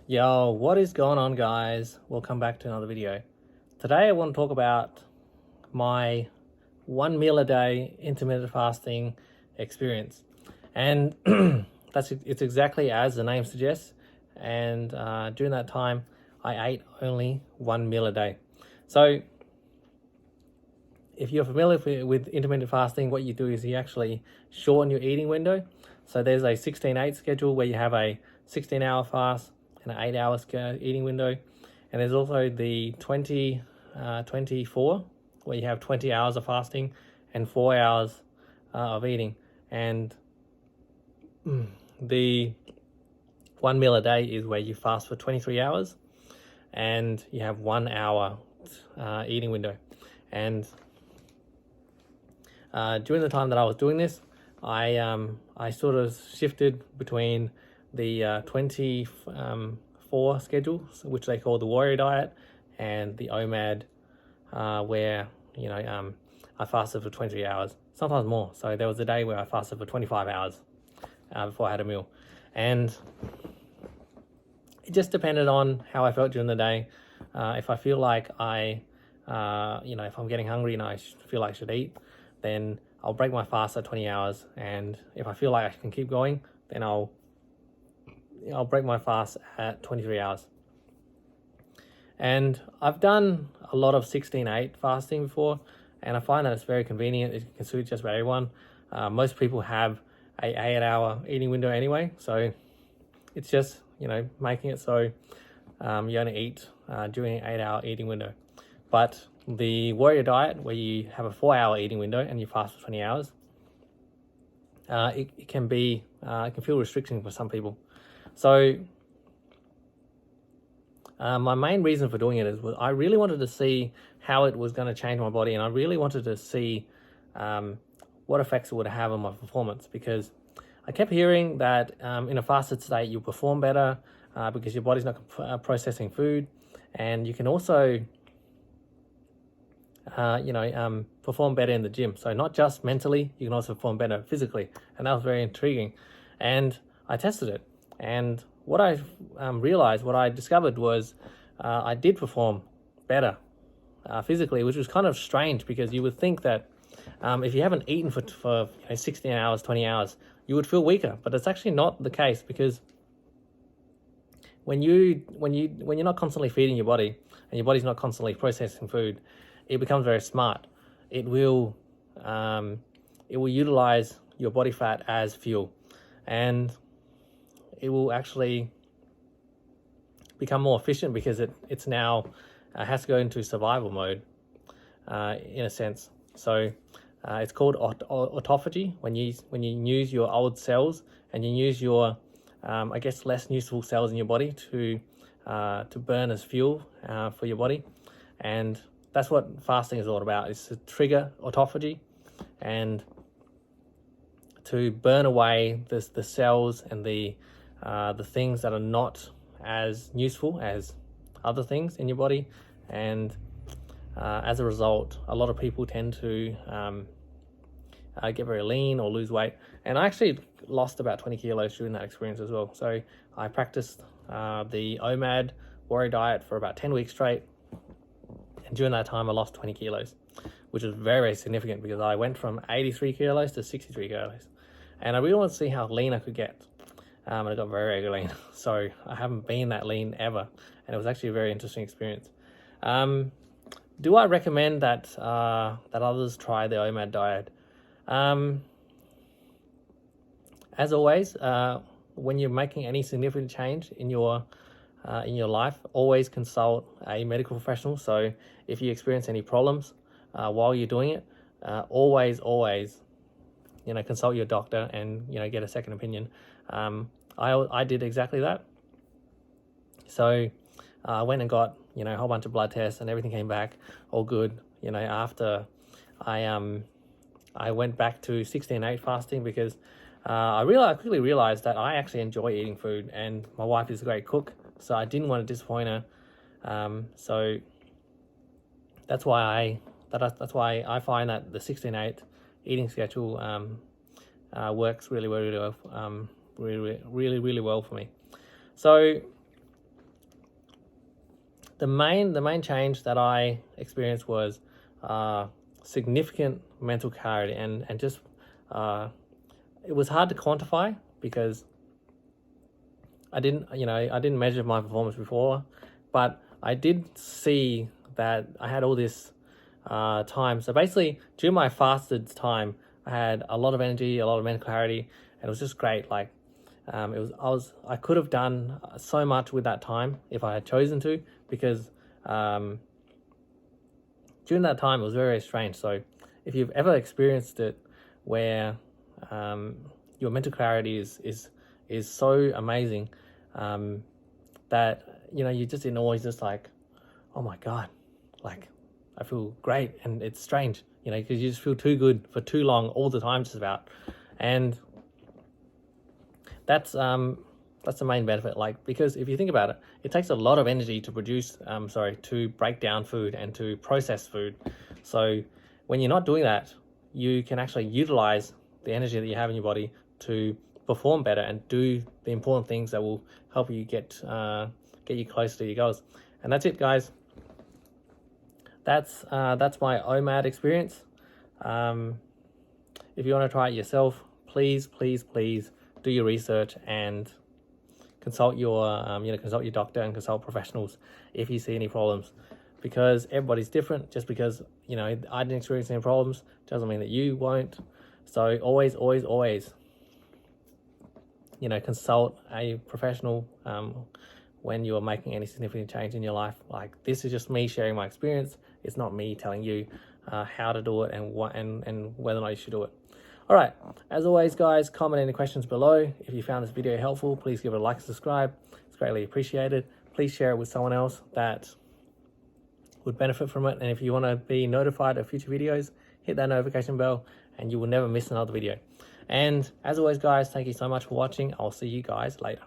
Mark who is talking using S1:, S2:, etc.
S1: Yo, what is going on, guys? Welcome back to another video. Today I want to talk about my 1 meal a day intermittent fasting experience, and it's exactly as the name suggests. And during that time I ate only 1 meal a day. So if you're familiar with intermittent fasting, what you do is you actually shorten your eating window. So there's a 16-8 schedule where you have a 16-hour fast and an 8-hour eating window. And there's also the 20-24 where you have 20 hours of fasting and 4 hours of eating. And the 1 meal a day is where you fast for 23 hours and you have 1 hour eating window. And during the time that I was doing this, I sort of shifted between the 24 schedule, which they call the warrior diet, and the OMAD, where I fasted for 20 hours, sometimes more. So there was a day where I fasted for 25 hours before I had a meal, and it just depended on how I felt during the day. If I feel like if I'm getting hungry and I feel like I should eat, then I'll break my fast at 20 hours. And if I feel like I can keep going, then I'll break my fast at 23 hours. And I've done a lot of 16-8 fasting before, and I find that it's very convenient. It can suit just about everyone. Most people have a 8-hour eating window anyway, so it's just making it so you only eat during an 8-hour eating window. But the warrior diet, where you have a 4-hour eating window and you fast for 20 hours, it can feel restricting for some people. So my main reason for doing it is I really wanted to see how it was going to change my body, and I really wanted to see what effects it would have on my performance, because I kept hearing that in a fasted state you'll perform better because your body's not processing food, and you can also perform better in the gym. So not just mentally, you can also perform better physically, and that was very intriguing. And I tested it, and what I discovered was I did perform better physically, which was kind of strange, because you would think that if you haven't eaten for 16 hours, 20 hours, you would feel weaker, but it's actually not the case, because when you're not constantly feeding your body and your body's not constantly processing food, it becomes very smart. It will utilize your body fat as fuel, and it will actually become more efficient, because it's now has to go into survival mode in a sense. So it's called autophagy, when you use your old cells and you use your less useful cells in your body to burn as fuel for your body. And that's what fasting is all about. It's to trigger autophagy and to burn away the cells and the things that are not as useful as other things in your body. And as a result, a lot of people tend to get very lean or lose weight. And I actually lost about 20 kilos during that experience as well. So I practiced the OMAD warrior diet for about 10 weeks straight. And during that time, I lost 20 kilos, which was very, very significant, because I went from 83 kilos to 63 kilos. And I really wanted to see how lean I could get. And I got very, very lean. So I haven't been that lean ever. And it was actually a very interesting experience. Do I recommend that others try the OMAD diet? As always, when you're making any significant change in your life, always consult a medical professional. So if you experience any problems while you're doing it, always consult your doctor and get a second opinion. I did exactly that. So I went and got a whole bunch of blood tests, and everything came back all good. After I went back to 16-8 fasting, because I quickly realized that I actually enjoy eating food, and my wife is a great cook, so I didn't want to disappoint her. So that's why I find that the 16-8 eating schedule works really well for me. So the main change that I experienced was significant mental clarity, and just it was hard to quantify because I didn't measure my performance before, but I did see that I had all this time. So basically, during my fasted time, I had a lot of energy, a lot of mental clarity, and it was just great. Like, I could have done so much with that time if I had chosen to, because during that time it was very, very strange. So if you've ever experienced it, where your mental clarity is so amazing, that you're just in awe, just like, oh my god, like I feel great. And it's strange, because you just feel too good for too long, all the time, just about. And that's the main benefit. Like, because if you think about it, it takes a lot of energy to produce to break down food and to process food. So when you're not doing that, you can actually utilize the energy that you have in your body to perform better and do the important things that will help you get you closer to your goals. And that's it, guys. That's my OMAD experience. If you want to try it yourself, please do your research and consult your doctor and consult professionals if you see any problems, because everybody's different. Just because I didn't experience any problems doesn't mean that you won't. So always consult a professional when you are making any significant change in your life. Like, this is just me sharing my experience. It's not me telling you how to do it and whether or not you should do it. All right, as always, guys, comment any questions below. If you found this video helpful, please give it a like and subscribe. It's greatly appreciated. Please share it with someone else that would benefit from it. And if you want to be notified of future videos, hit that notification bell and you will never miss another video. And as always, guys, thank you so much for watching. I'll see you guys later.